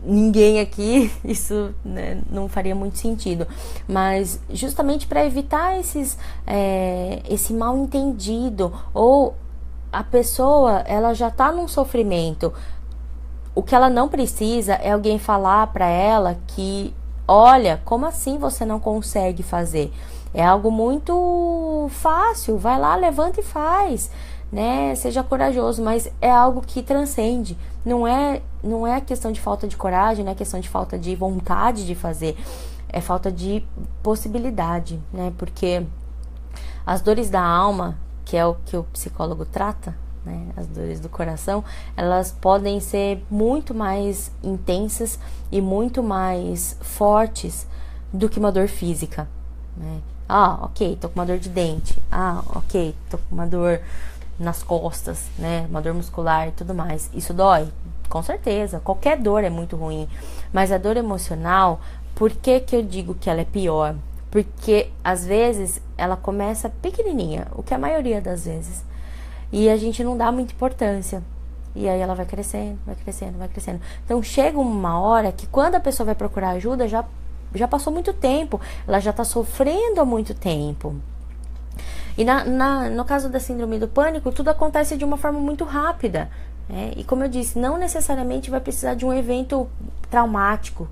A: ninguém aqui, isso, né, não faria muito sentido, mas justamente para evitar esse mal entendido, ou a pessoa ela já está num sofrimento, o que ela não precisa é alguém falar para ela que olha, como assim você não consegue fazer? É algo muito fácil, vai lá, levanta e faz, né? Seja corajoso, mas é algo que transcende. Não é questão de falta de coragem, não é questão de falta de vontade de fazer, é falta de possibilidade, né? Porque as dores da alma, que é o que o psicólogo trata, né, as dores do coração, elas podem ser muito mais intensas e muito mais fortes do que uma dor física, né? Ok, tô com uma dor de dente, ok, tô com uma dor nas costas, né, uma dor muscular e tudo mais. Isso dói? Com certeza, qualquer dor é muito ruim, mas a dor emocional, por que eu digo que ela é pior? Porque às vezes ela começa pequenininha, o que é a maioria das vezes, e a gente não dá muita importância. E aí ela vai crescendo, vai crescendo, vai crescendo. Então chega uma hora que quando a pessoa vai procurar ajuda, já passou muito tempo. Ela já está sofrendo há muito tempo. E no caso da síndrome do pânico, tudo acontece de uma forma muito rápida, né? E como eu disse, não necessariamente vai precisar de um evento traumático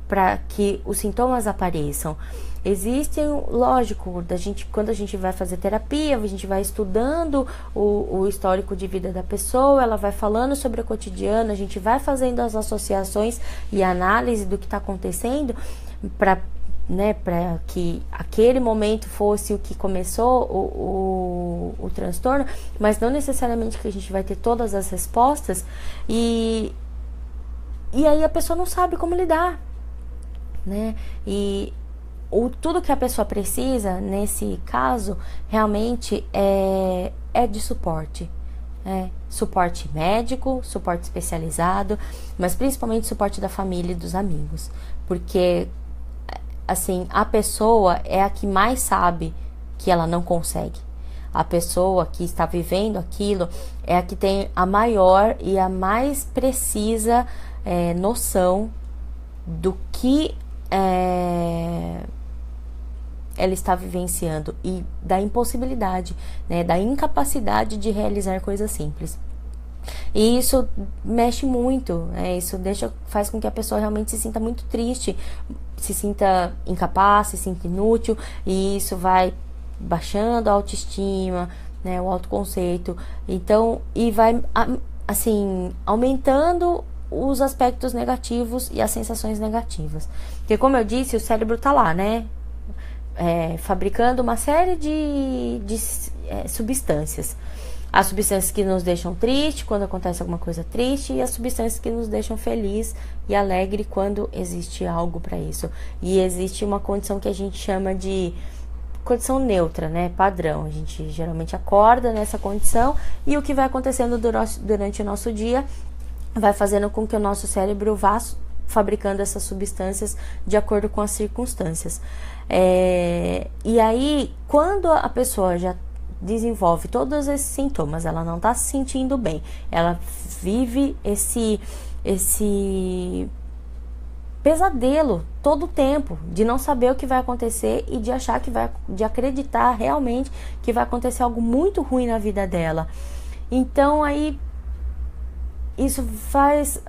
A: para que os sintomas apareçam. Existem, lógico, quando a gente vai fazer terapia, a gente vai estudando o histórico de vida da pessoa, ela vai falando sobre o cotidiano, a gente vai fazendo as associações e análise do que está acontecendo para que aquele momento fosse o que começou o transtorno, mas não necessariamente que a gente vai ter todas as respostas, e aí a pessoa não sabe como lidar, né? E tudo que a pessoa precisa nesse caso realmente é de suporte, suporte médico, suporte especializado, mas principalmente suporte da família e dos amigos, porque assim, a pessoa é a que mais sabe que ela não consegue. A pessoa que está vivendo aquilo é a que tem a maior e a mais precisa noção do que ela está vivenciando e da impossibilidade, né, da incapacidade de realizar coisas simples. E isso mexe muito, isso faz com que a pessoa realmente se sinta muito triste, se sinta incapaz, se sinta inútil, e isso vai baixando a autoestima, né, o autoconceito, então, e vai assim aumentando os aspectos negativos e as sensações negativas, porque como eu disse, o cérebro tá lá, né, fabricando uma série de substâncias. As substâncias que nos deixam tristes quando acontece alguma coisa triste, e as substâncias que nos deixam feliz e alegre quando existe algo para isso. E existe uma condição que a gente chama de condição neutra, né, padrão. A gente geralmente acorda nessa condição, e o que vai acontecendo durante o nosso dia vai fazendo com que o nosso cérebro vá fabricando essas substâncias de acordo com as circunstâncias. E aí, quando a pessoa já desenvolve todos esses sintomas, ela não tá se sentindo bem, ela vive esse pesadelo todo o tempo, de não saber o que vai acontecer e de achar de acreditar realmente que vai acontecer algo muito ruim na vida dela. Então aí isso faz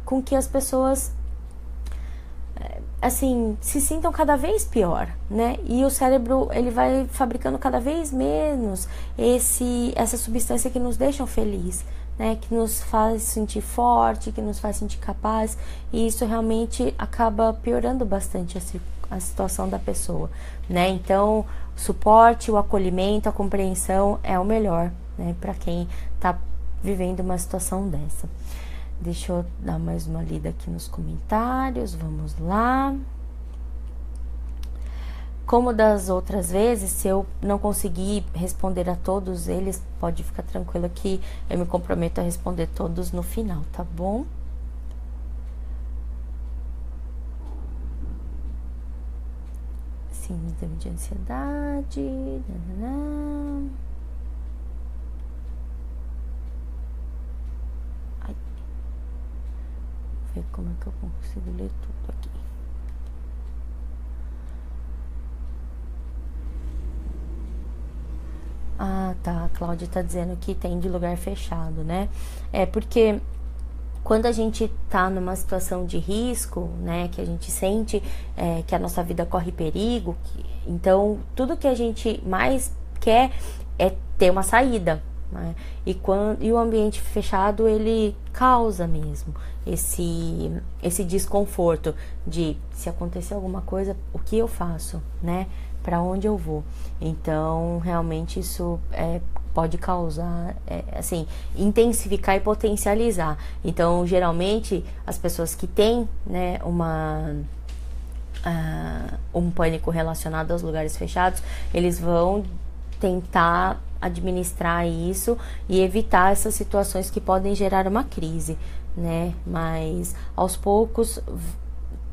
A: com que as pessoas assim se sintam cada vez pior, né? E o cérebro ele vai fabricando cada vez menos essa substância que nos deixa feliz, né, que nos faz sentir forte, que nos faz sentir capaz, e isso realmente acaba piorando bastante a situação da pessoa, né? Então, o suporte, o acolhimento, a compreensão é o melhor, né, para quem está vivendo uma situação dessa. Deixa eu dar mais uma lida aqui nos comentários, vamos lá. Como das outras vezes, se eu não conseguir responder a todos eles, pode ficar tranquilo que eu me comprometo a responder todos no final, tá bom? Síndrome de ansiedade. Ai. Vou ver como é que eu consigo ler tudo aqui. Ah, tá, a Cláudia tá dizendo que tem de lugar fechado, né? É porque quando a gente tá numa situação de risco, né, que a gente sente que a nossa vida corre perigo, então tudo que a gente mais quer é ter uma saída, né? E o ambiente fechado, ele causa mesmo esse desconforto de, se acontecer alguma coisa, o que eu faço, né? Para onde eu vou? Então, realmente isso pode causar, assim, intensificar e potencializar. Então, geralmente, as pessoas que têm, né, um pânico relacionado aos lugares fechados, eles vão tentar administrar isso e evitar essas situações que podem gerar uma crise, né? Mas, aos poucos,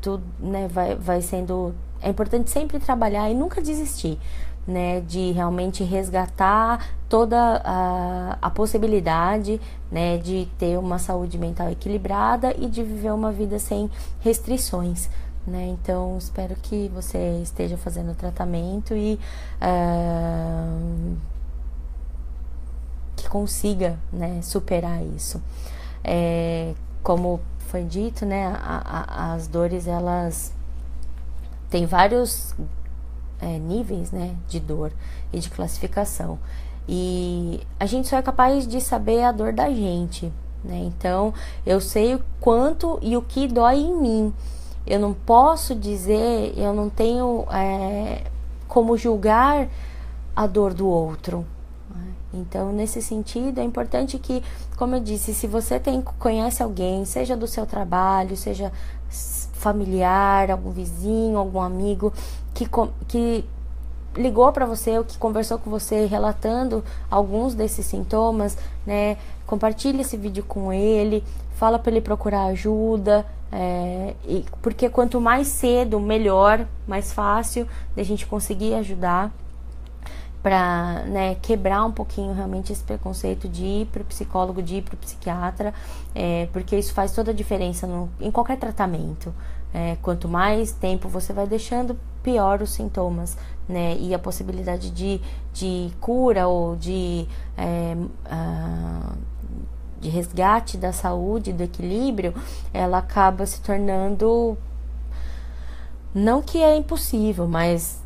A: tudo, né, vai sendo... É importante sempre trabalhar e nunca desistir, né, de realmente resgatar toda a possibilidade, né, de ter uma saúde mental equilibrada e de viver uma vida sem restrições, né? Então, espero que você esteja fazendo o tratamento e que consiga, né, superar isso. Como foi dito, né, as dores, elas têm vários níveis, né, de dor e de classificação. E a gente só é capaz de saber a dor da gente, né? Então, eu sei o quanto e o que dói em mim. Eu não posso dizer, eu não tenho como julgar a dor do outro. Então, nesse sentido, é importante que, como eu disse, se você conhece alguém, seja do seu trabalho, seja familiar, algum vizinho, algum amigo, que ligou para você ou que conversou com você relatando alguns desses sintomas, né? Compartilhe esse vídeo com ele, fala para ele procurar ajuda, porque quanto mais cedo, melhor, mais fácil da gente conseguir ajudar, para, né, quebrar um pouquinho realmente esse preconceito de ir para o psicólogo, de ir para o psiquiatra, porque isso faz toda a diferença em qualquer tratamento. Quanto mais tempo você vai deixando, pior os sintomas, né, e a possibilidade de cura ou de resgate da saúde, do equilíbrio, ela acaba se tornando, não que é impossível, mas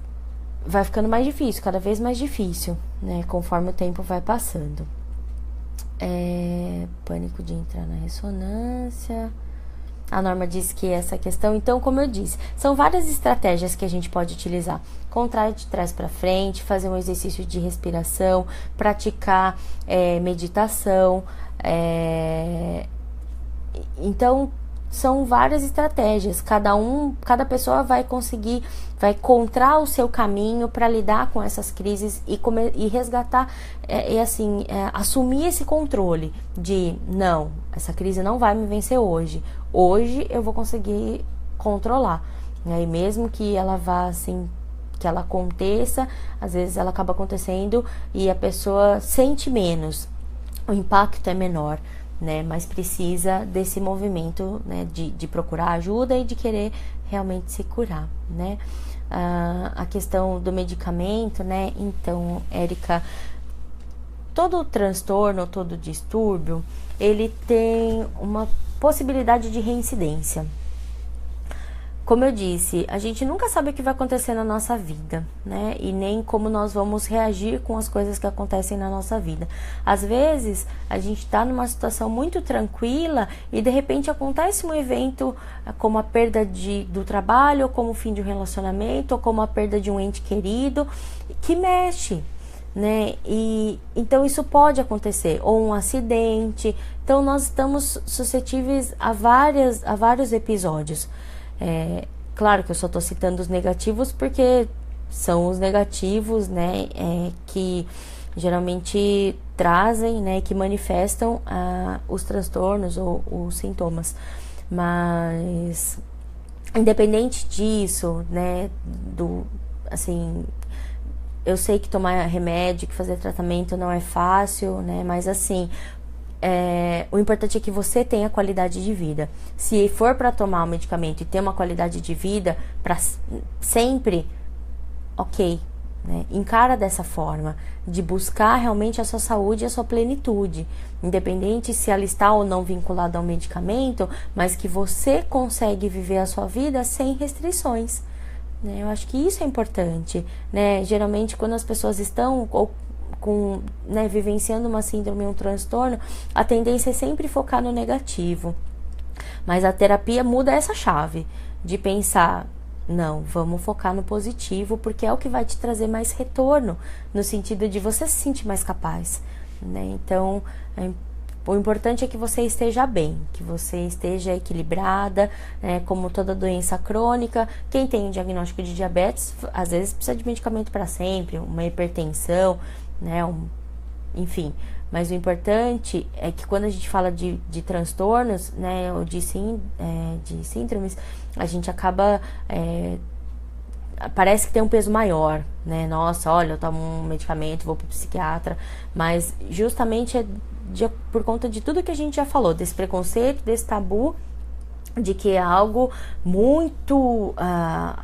A: vai ficando mais difícil, cada vez mais difícil, né, conforme o tempo vai passando. Pânico de entrar na ressonância. A Norma disse que essa questão, então, como eu disse, são várias estratégias que a gente pode utilizar. Contrai de trás para frente, fazer um exercício de respiração, praticar meditação. Então, são várias estratégias. Cada pessoa vai encontrar o seu caminho para lidar com essas crises e resgatar, assumir esse controle de, não, essa crise não vai me vencer hoje. Hoje eu vou conseguir controlar, né? E mesmo que ela vá, assim, que ela aconteça, às vezes ela acaba acontecendo e a pessoa sente menos, o impacto é menor, né? Mas precisa desse movimento, né, de procurar ajuda e de querer realmente se curar, né? A questão do medicamento, né? Então, Érica, todo transtorno, todo distúrbio, ele tem uma possibilidade de reincidência. Como eu disse, a gente nunca sabe o que vai acontecer na nossa vida, né? E nem como nós vamos reagir com as coisas que acontecem na nossa vida. Às vezes, a gente está numa situação muito tranquila e de repente acontece um evento como a perda do trabalho, ou como o fim de um relacionamento, ou como a perda de um ente querido, que mexe, né? E então isso pode acontecer, ou um acidente. Então nós estamos suscetíveis a vários episódios. Claro que eu só estou citando os negativos porque são os negativos, né, que geralmente trazem, né, que manifestam os transtornos ou os sintomas. Mas independente disso, né, assim, eu sei que tomar remédio, que fazer tratamento não é fácil, né, mas assim, o importante é que você tenha qualidade de vida. Se for para tomar o medicamento e ter uma qualidade de vida para sempre, ok, né? Encara dessa forma, de buscar realmente a sua saúde e a sua plenitude, independente se ela está ou não vinculada ao medicamento, mas que você consegue viver a sua vida sem restrições, né? Eu acho que isso é importante, né? Geralmente quando as pessoas estão né, vivenciando uma síndrome, um transtorno, a tendência é sempre focar no negativo. Mas a terapia muda essa chave de pensar, não, vamos focar no positivo, porque é o que vai te trazer mais retorno, no sentido de você se sentir mais capaz, né? Então, o importante é que você esteja bem, que você esteja equilibrada, né? Como toda doença crônica, quem tem um diagnóstico de diabetes, às vezes precisa de medicamento para sempre, uma hipertensão, né, enfim, mas o importante é que quando a gente fala de transtornos, né, ou de síndromes, a gente acaba, parece que tem um peso maior, né, nossa, olha, eu tomo um medicamento, vou pro psiquiatra, mas justamente por conta de tudo que a gente já falou, desse preconceito, desse tabu, de que é algo muito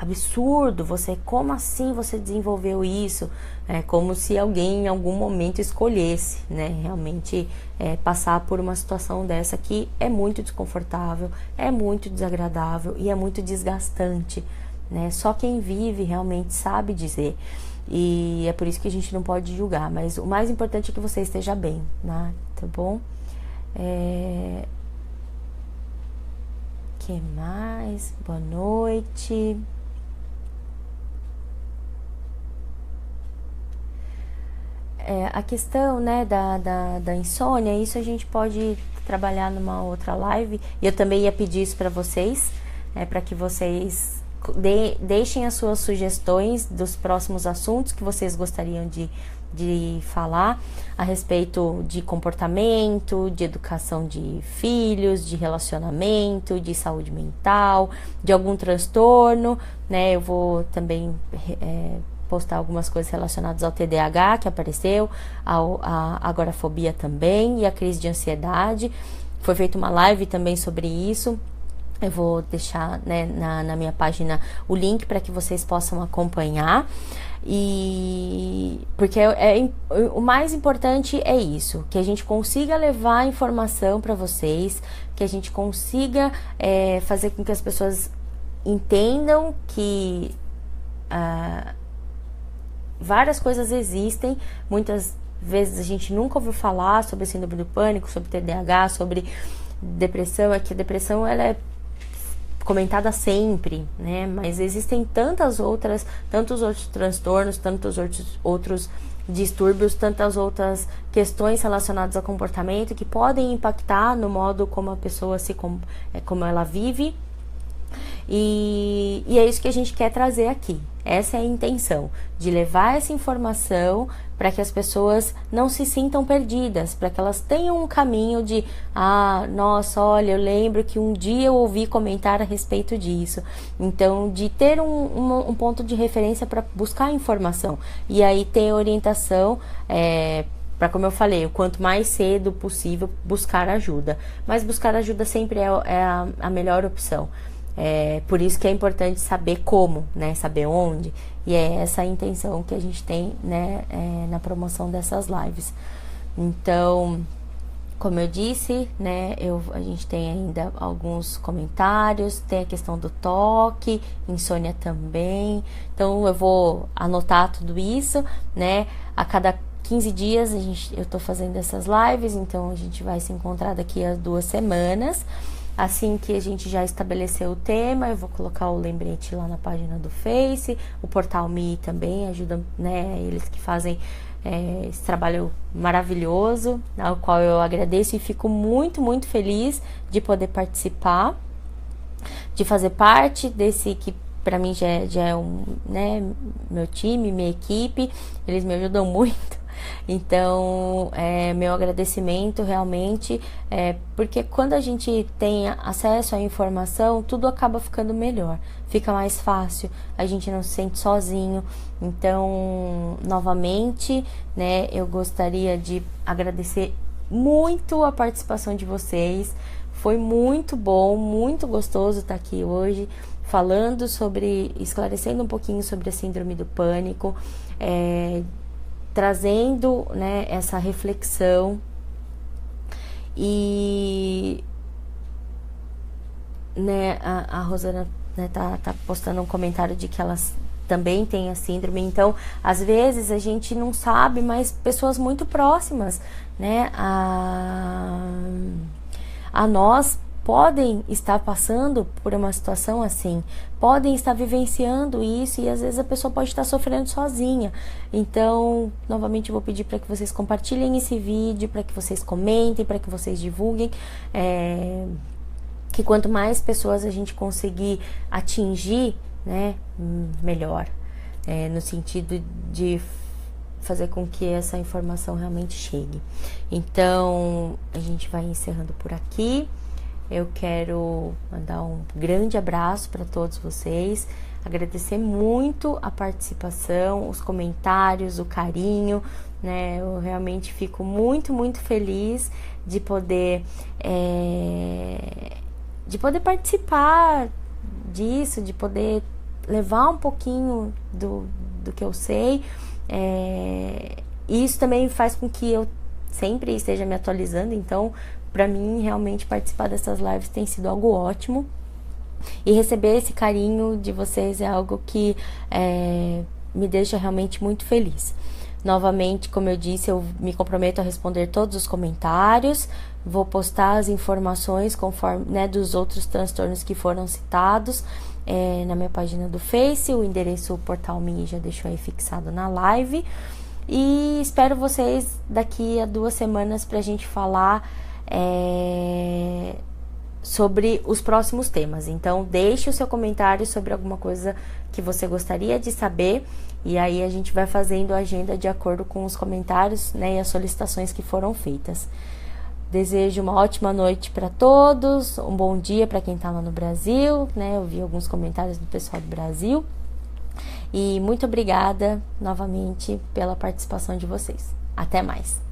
A: absurdo, como assim você desenvolveu isso? É como se alguém em algum momento escolhesse, né, realmente passar por uma situação dessa que é muito desconfortável, é muito desagradável e é muito desgastante, né? Só quem vive realmente sabe dizer, e é por isso que a gente não pode julgar, mas o mais importante é que você esteja bem, né? Tá bom? Que mais? Boa noite. A questão, né, da insônia, isso a gente pode trabalhar numa outra live, e eu também ia pedir isso para vocês, para que vocês deixem as suas sugestões dos próximos assuntos que vocês gostariam de falar a respeito de comportamento, de educação de filhos, de relacionamento, de saúde mental, de algum transtorno, né? Eu vou também postar algumas coisas relacionadas ao TDAH que apareceu, a agorafobia também e a crise de ansiedade. Foi feita uma live também sobre isso. Eu vou deixar, né, na minha página o link para que vocês possam acompanhar. E porque o mais importante é isso, que a gente consiga levar informação para vocês, que a gente consiga fazer com que as pessoas entendam que várias coisas existem. Muitas vezes a gente nunca ouviu falar sobre síndrome do pânico, sobre TDAH, sobre depressão. É que a depressão ela é comentada sempre, né? Mas existem tantos outros transtornos, tantos outros distúrbios, tantas outras questões relacionadas ao comportamento que podem impactar no modo como a pessoa como ela vive. E é isso que a gente quer trazer aqui, Essa é a intenção, de levar essa informação para que as pessoas não se sintam perdidas, para que elas tenham um caminho de, nossa, olha, eu lembro que um dia eu ouvi comentar a respeito disso. Então, de ter um ponto de referência para buscar informação. E aí ter orientação, para, como eu falei, o quanto mais cedo possível buscar ajuda. Mas buscar ajuda sempre é a melhor opção. Por isso que é importante saber como, né? Saber onde. E é essa a intenção que a gente tem, né? Na promoção dessas lives. Então, como eu disse, né? A gente tem ainda alguns comentários. Tem a questão do toque, insônia também. Então, eu vou anotar tudo isso, né? A cada 15 dias eu tô fazendo essas lives. Então, a gente vai se encontrar daqui a 2 semanas. Assim que a gente já estabeleceu o tema, eu vou colocar o lembrete lá na página do Face. O Portal Me também ajuda, né? Eles que fazem esse trabalho maravilhoso, ao qual eu agradeço e fico muito, muito feliz de poder participar, de fazer parte desse que para mim já é né, meu time, minha equipe. Eles me ajudam muito. Então, meu agradecimento realmente, porque quando a gente tem acesso à informação, tudo acaba ficando melhor, fica mais fácil, a gente não se sente sozinho. Então, novamente, né, eu gostaria de agradecer muito a participação de vocês. Foi muito bom, muito gostoso estar aqui hoje, falando esclarecendo um pouquinho sobre a síndrome do pânico, trazendo, né, essa reflexão. E, né, a Rosana, né, tá postando um comentário de que elas também têm a síndrome. Então, às vezes a gente não sabe, mas pessoas muito próximas, né, a nós podem estar passando por uma situação assim, podem estar vivenciando isso, e às vezes a pessoa pode estar sofrendo sozinha. Então, novamente, eu vou pedir para que vocês compartilhem esse vídeo, para que vocês comentem, para que vocês divulguem, que quanto mais pessoas a gente conseguir atingir, né, melhor, no sentido de fazer com que essa informação realmente chegue. Então, a gente vai encerrando por aqui. Eu quero mandar um grande abraço para todos vocês, agradecer muito a participação, os comentários, o carinho, né? Eu realmente fico muito, muito feliz de poder participar disso, de poder levar um pouquinho do que eu sei. E isso também faz com que eu sempre esteja me atualizando. Então, para mim, realmente participar dessas lives tem sido algo ótimo, e receber esse carinho de vocês é algo que me deixa realmente muito feliz. Novamente, como eu disse, eu me comprometo a responder todos os comentários, vou postar as informações conforme, né, dos outros transtornos que foram citados na minha página do Face. O endereço Portal Me já deixou aí fixado na live, e espero vocês daqui a 2 semanas para a gente falar sobre os próximos temas. Então, deixe o seu comentário sobre alguma coisa que você gostaria de saber, e aí a gente vai fazendo a agenda de acordo com os comentários, né, e as solicitações que foram feitas. Desejo uma ótima noite para todos, um bom dia para quem está lá no Brasil, né? Eu vi alguns comentários do pessoal do Brasil, e muito obrigada novamente pela participação de vocês. Até mais!